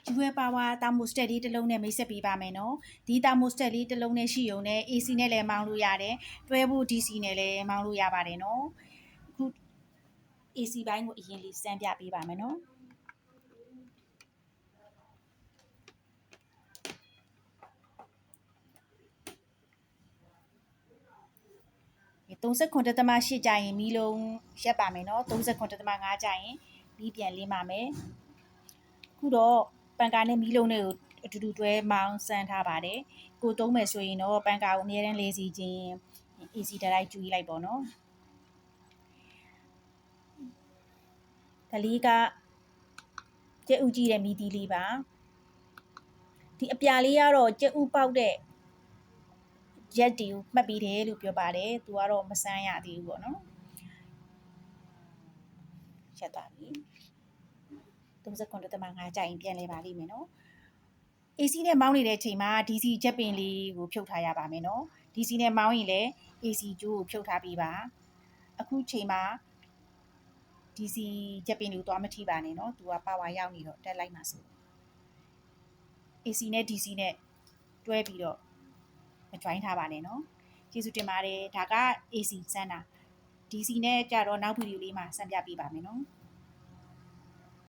Dual Power Thermostat လေးတစ်လုံးနဲ့မိတ်ဆက်ပေးပါမယ်နော်ဒီ Thermostat လေးတစ်လုံးနဲ့ရှိုံနဲ့ AC နဲ့လည်းမောင်းလို့ရတယ်တွဲဖို့ DC နဲ့လည်းမောင်းလို့ရပါတယ်နော်အခု AC ဘိုင်းကိုအရင်လေးစမ်းပြပေးပါမယ်နော်39.8ကြာရင်မီးလုံးရက်ပါမယ်နော်39.5ကြာရင်မီးပြန်လင်းပါမယ်ခုတော့ပန်ကာနဲ့မီးလုံးတွေကိုအတူတူတွဲမောင်းစမ်းထားပါတယ်ကိုသုံးမယ်ဆိုရင်တော့ပန်ကာကိုအများတန်းလဲစီခြင်း AC တိုက်ကျွေးလိုက်ပေါ့နော်ဒါလေးကကြက်ဥကြည့်တဲ့မီးသီးလေးပါဒီအပြာလေးကတော့ကြက်ဥပေါက်တဲ့ရက်တီကိုမှတ်ပေးတယ်လို့ပြောပါတယ်သူကတော့မစမ်းရသေးဘူးပေါ့နော်ရက်သွားပြီ39.5ကြာရင်ပြန်လဲပါလိမ့်မယ်နော် AC နဲ့မောင်းနေတဲ့အချိန်မှာ DC ချက်ပင်လေးကိုဖြုတ်ထားရပါမယ်နော် DC နဲ့မောင်းရင်လည်း AC ကျိုးကိုဖြုတ်ထားပေးပါအခုချိန်မှာ DC ချက်ပင်ကိုသွားမထိပါနဲ့နော်သူကပါဝါရောက်နေတော့တက်လိုက်မှာဆို AC နဲ့ DC နဲ့တွဲပြီးတော့မ join ထားပါနဲ့နော်ကျေးဇူးတင်ပါတယ်ဒါက AC စမ်းတာ DC နဲ့ကြတော့နောက်ဗီဒီယိုလေးမှာစမ်းပြပေးပါမယ်နော်